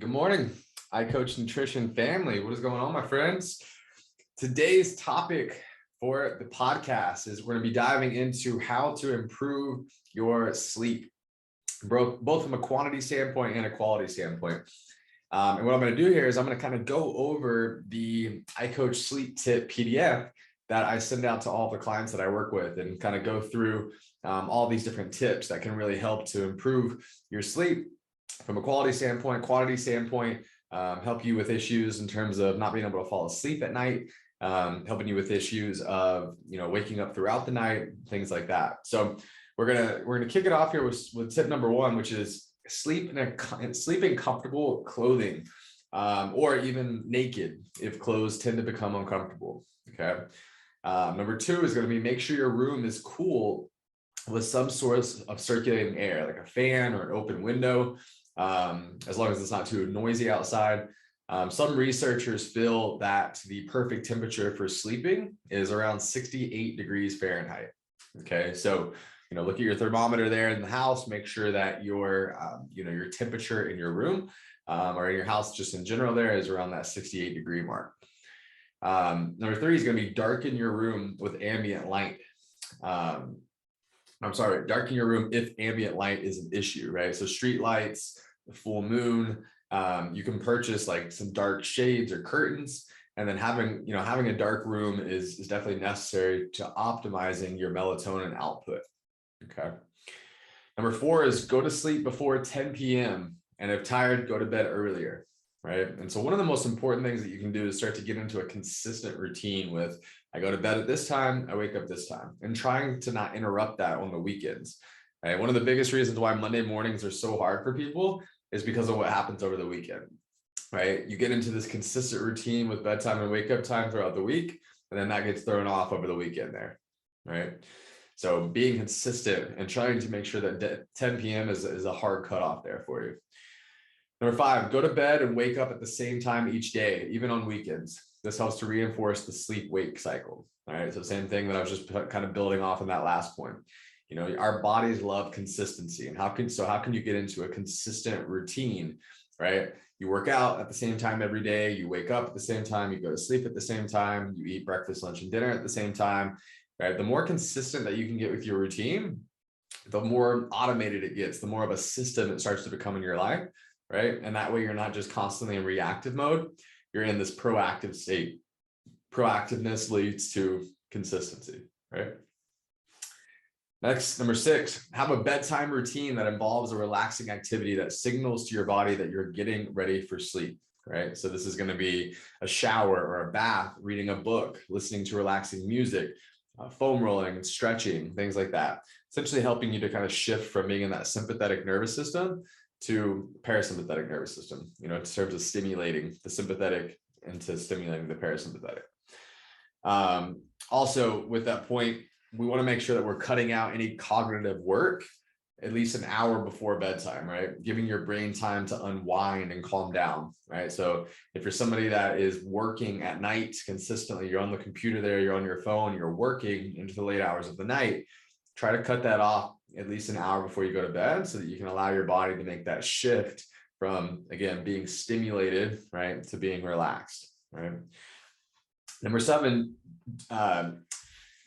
Good morning, I Coach Nutrition family. What is going on, my friends? Today's topic for the podcast is we're going to be diving into how to improve your sleep, both from a quantity standpoint and a quality standpoint. And what I'm going to do here is I'm going to kind of go over the I Coach Sleep Tip PDF that I send out to all the clients that I work with and kind of go through all these different tips that can really help to improve your sleep from a quality standpoint, quantity standpoint, help you with issues in terms of not being able to fall asleep at night, helping you with issues of waking up throughout the night, things like that. So we're gonna kick it off here with tip number one, which is sleep in comfortable clothing, or even naked if clothes tend to become uncomfortable. Okay. Number two is going to be make sure your room is cool with some source of circulating air, like a fan or an open window, as long as it's not too noisy outside. Some researchers feel that the perfect temperature for sleeping is around 68 degrees Fahrenheit. Okay, so look at your thermometer there in the house. Make sure that your temperature in your room or in your house just in general there is around that 68 degree mark. Number three is going to be darken your room with ambient light. Darken your room if ambient light is an issue, right? So street lights, the full moon, you can purchase like some dark shades or curtains, and then having a dark room is definitely necessary to optimizing your melatonin output. Okay. Number four is go to sleep before 10 p.m. and if tired, go to bed earlier, right? And so one of the most important things that you can do is start to get into a consistent routine with, I go to bed at this time, I wake up this time, and trying to not interrupt that on the weekends. Right? One of the biggest reasons why Monday mornings are so hard for people is because of what happens over the weekend, right? You get into this consistent routine with bedtime and wake up time throughout the week, and then that gets thrown off over the weekend there, right? So being consistent and trying to make sure that 10 p.m. is a hard cutoff there for you. Number five, go to bed and wake up at the same time each day, even on weekends. This helps to reinforce the sleep-wake cycle. All right, so same thing that I was just kind of building off on that last point. Our bodies love consistency, and how can you get into a consistent routine, right? You work out at the same time every day, you wake up at the same time, you go to sleep at the same time, you eat breakfast, lunch, and dinner at the same time, right? The more consistent that you can get with your routine, the more automated it gets, the more of a system it starts to become in your life, right? And that way you're not just constantly in reactive mode, you're in this proactive state. Proactiveness leads to consistency, right? Next, number six, have a bedtime routine that involves a relaxing activity that signals to your body that you're getting ready for sleep, right? So this is going to be a shower or a bath, reading a book, listening to relaxing music, foam rolling, stretching, things like that. Essentially helping you to kind of shift from being in that sympathetic nervous system to parasympathetic nervous system, in terms of stimulating the sympathetic into stimulating the parasympathetic. Also, with that point, we want to make sure that we're cutting out any cognitive work at least an hour before bedtime, right? Giving your brain time to unwind and calm down, right? So if you're somebody that is working at night consistently, you're on the computer there, you're on your phone, you're working into the late hours of the night, try to cut that off at least an hour before you go to bed so that you can allow your body to make that shift from, again, being stimulated, right, to being relaxed, right? Number seven,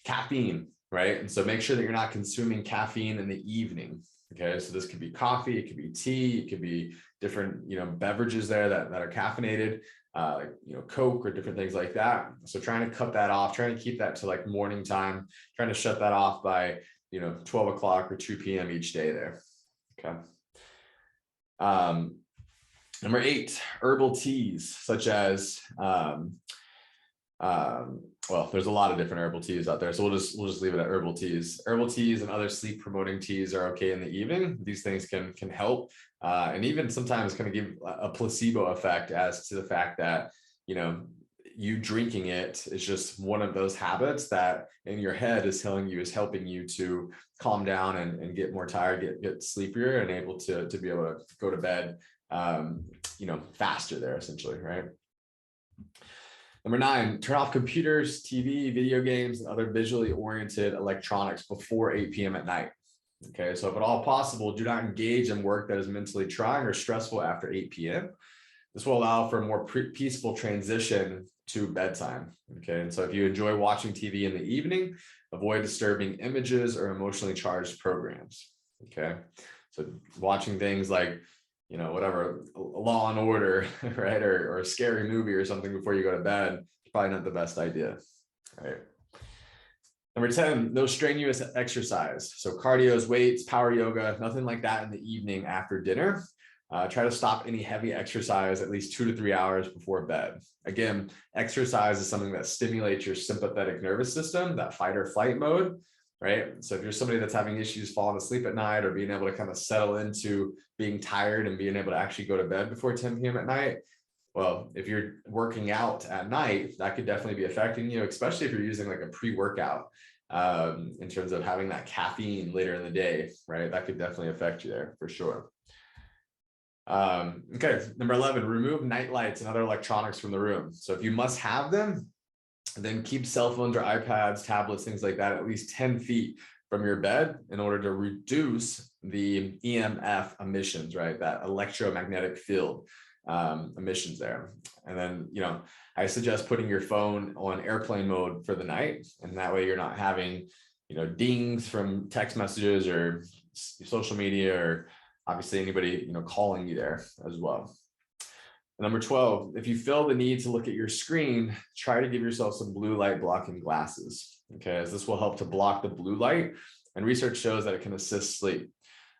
caffeine, right? And so make sure that you're not consuming caffeine in the evening. Okay, so this could be coffee, it could be tea, it could be different, beverages there that are caffeinated, like, Coke or different things like that. So trying to cut that off, trying to keep that to like morning time, trying to shut that off by, 12 o'clock or 2 p.m. each day there. Okay. Number eight, herbal teas, such as, well, there's a lot of different herbal teas out there, so we'll just leave it at herbal teas. Herbal teas and other sleep promoting teas are okay in the evening. These things can help, and even sometimes kind of give a placebo effect as to the fact that you drinking it is just one of those habits that in your head is helping you to calm down and get more tired, get sleepier, and able to be able to go to bed faster there, essentially, right? Number nine, turn off computers, TV, video games, and other visually oriented electronics before 8 p.m. at night. Okay, so if at all possible, do not engage in work that is mentally trying or stressful after 8 p.m. This will allow for a more peaceful transition to bedtime. Okay. And so if you enjoy watching TV in the evening, avoid disturbing images or emotionally charged programs. Okay. So watching things like, whatever, Law and Order, right? Or a scary movie or something before you go to bed, it's probably not the best idea. All right. Number 10, no strenuous exercise. So cardio, weights, power yoga, nothing like that in the evening after dinner. Try to stop any heavy exercise at least 2 to 3 hours before bed. Again, exercise is something that stimulates your sympathetic nervous system, that fight or flight mode, right? So if you're somebody that's having issues falling asleep at night or being able to kind of settle into being tired and being able to actually go to bed before 10 p.m. at night, well, if you're working out at night, that could definitely be affecting you, especially if you're using like a pre-workout in terms of having that caffeine later in the day, right? That could definitely affect you there for sure. Okay, number 11, remove night lights and other electronics from the room. So if you must have them, then keep cell phones or iPads, tablets, things like that, at least 10 feet from your bed in order to reduce the EMF emissions, right? That electromagnetic field emissions there. And then, I suggest putting your phone on airplane mode for the night. And that way you're not having, dings from text messages or social media or obviously anybody, calling you there as well. Number 12, if you feel the need to look at your screen, try to give yourself some blue light blocking glasses, okay, as this will help to block the blue light, and research shows that it can assist sleep.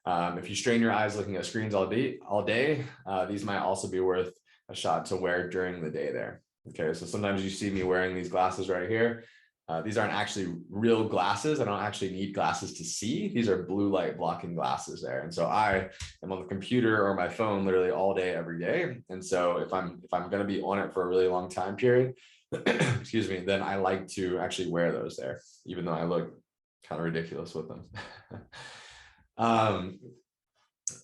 If you strain your eyes looking at screens all day, these might also be worth a shot to wear during the day there. Okay, so sometimes you see me wearing these glasses right here. These aren't actually real glasses. I don't actually need glasses to see. These are blue light blocking glasses there. And so I am on the computer or my phone literally all day, every day. And so if I'm going to be on it for a really long time period, excuse me, then I like to actually wear those there, even though I look kind of ridiculous with them. All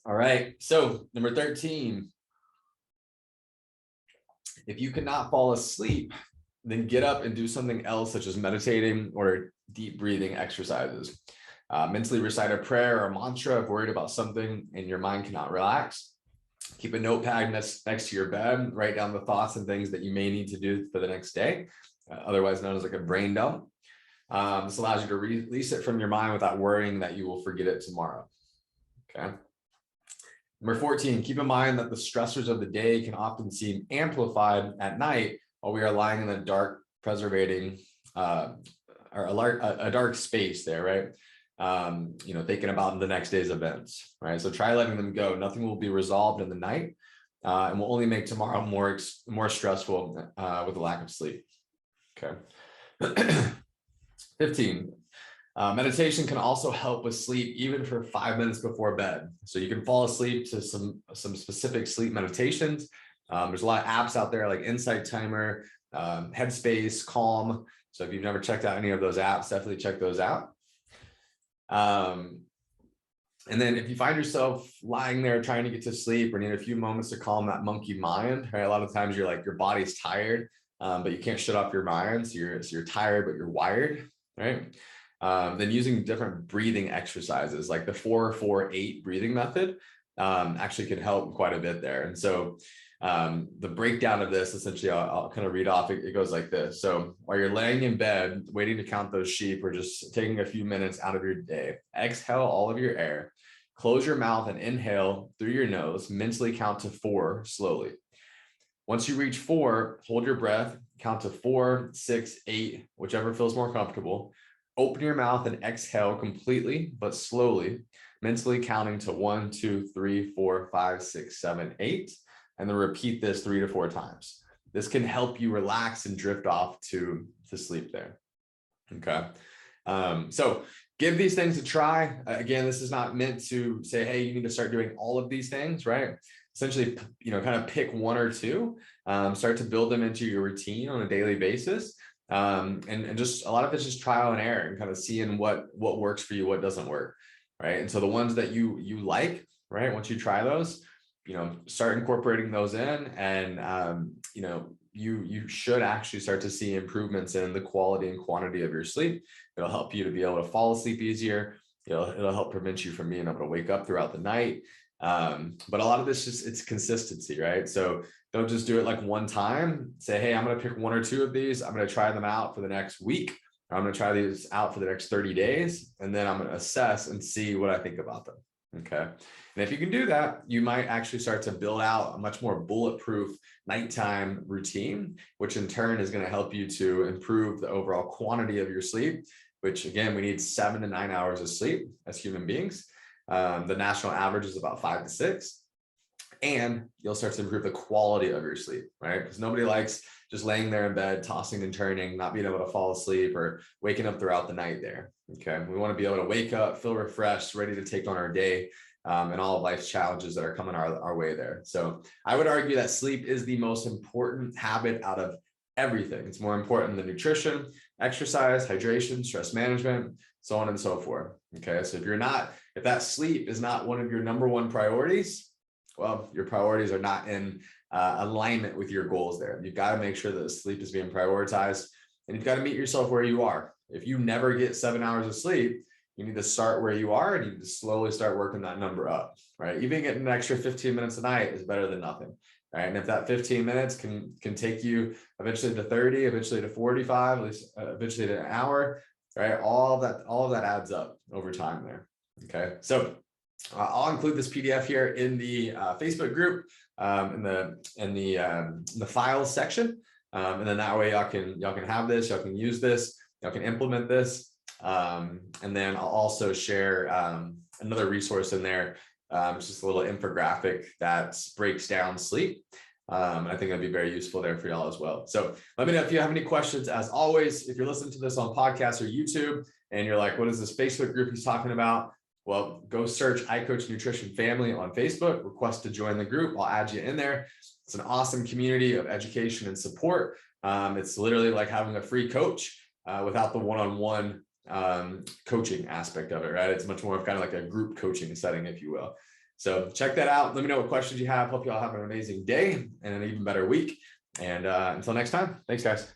right. So number 13, if you cannot fall asleep, then get up and do something else, such as meditating or deep breathing exercises. Mentally recite a prayer or a mantra if worried about something and your mind cannot relax. Keep a notepad next to your bed. Write down the thoughts and things that you may need to do for the next day, otherwise known as like a brain dump. This allows you to release it from your mind without worrying that you will forget it tomorrow. Okay. Number 14, keep in mind that the stressors of the day can often seem amplified at night while we are lying in the dark, preserving or a dark space there, right? Thinking about the next day's events, right? So try letting them go. Nothing will be resolved in the night and will only make tomorrow more stressful with a lack of sleep. Okay. 15. Meditation can also help with sleep, even for 5 minutes before bed. So you can fall asleep to some specific sleep meditations. There's a lot of apps out there like Insight Timer, Headspace, Calm. So if you've never checked out any of those apps, definitely check those out. And then if you find yourself lying there trying to get to sleep or need a few moments to calm that monkey mind, right? A lot of times you're like, your body's tired, but you can't shut off your mind. So you're tired, but you're wired, right? Then using different breathing exercises like the 4-4-8 breathing method actually can help quite a bit there. And so the breakdown of this, essentially, I'll kind of read off. It goes like this. So while you're laying in bed, waiting to count those sheep or just taking a few minutes out of your day, exhale all of your air, close your mouth and inhale through your nose, mentally count to 4 slowly. Once you reach 4, hold your breath, count to 4, 6, 8, whichever feels more comfortable. Open your mouth and exhale completely, but slowly, mentally counting to 1, 2, 3, 4, 5, 6, 7, 8, and then repeat this 3 to 4 times. This can help you relax and drift off to sleep there. Okay. So give these things a try. Again, this is not meant to say, hey, you need to start doing all of these things, right? Essentially, kind of pick 1 or 2, start to build them into your routine on a daily basis. And just a lot of it's just trial and error and kind of seeing what works for you, what doesn't work, right? And so the ones that you like, right, once you try those, start incorporating those in, and you should actually start to see improvements in the quality and quantity of your sleep. It'll help you to be able to fall asleep easier. It'll help prevent you from being able to wake up throughout the night. But a lot of this just, it's consistency, right? So don't just do it like one time. Say, hey, I'm going to pick 1 or 2 of these. I'm going to try them out for the next week. Or I'm going to try these out for the next 30 days. And then I'm going to assess and see what I think about them. Okay. And if you can do that, you might actually start to build out a much more bulletproof nighttime routine, which in turn is going to help you to improve the overall quantity of your sleep, which again, we need 7 to 9 hours of sleep as human beings. The national average is about 5 to 6. And you'll start to improve the quality of your sleep, right? Because nobody likes just laying there in bed, tossing and turning, not being able to fall asleep or waking up throughout the night there. Okay. We want to be able to wake up, feel refreshed, ready to take on our day, and all of life's challenges that are coming our way there. So I would argue that sleep is the most important habit out of everything. It's more important than nutrition, exercise, hydration, stress management, so on and so forth. Okay. So if that sleep is not one of your number one priorities, well, your priorities are not in alignment with your goals there. You've got to make sure that sleep is being prioritized, and you've got to meet yourself where you are. If you never get 7 hours of sleep, you need to start where you are, and you need to slowly start working that number up, right? Even getting an extra 15 minutes a night is better than nothing, right? And if that 15 minutes can take you eventually to 30, eventually to 45, at least eventually to an hour, right? All of that adds up over time there. Okay. So I'll include this PDF here in the Facebook group, in the files section, and then that way y'all can have this, y'all can use this, y'all can implement this, and then I'll also share another resource in there, just a little infographic that breaks down sleep. And I think that'd be very useful there for y'all as well. So let me know if you have any questions. As always, if you're listening to this on podcast or YouTube and you're like, what is this Facebook group he's talking about? Well, go search I Coach Nutrition Family on Facebook, request to join the group. I'll add you in there. It's an awesome community of education and support. It's literally like having a free coach without the one-on-one coaching aspect of it, right? It's much more of kind of like a group coaching setting, if you will. So check that out. Let me know what questions you have. Hope you all have an amazing day and an even better week. And until next time, thanks, guys.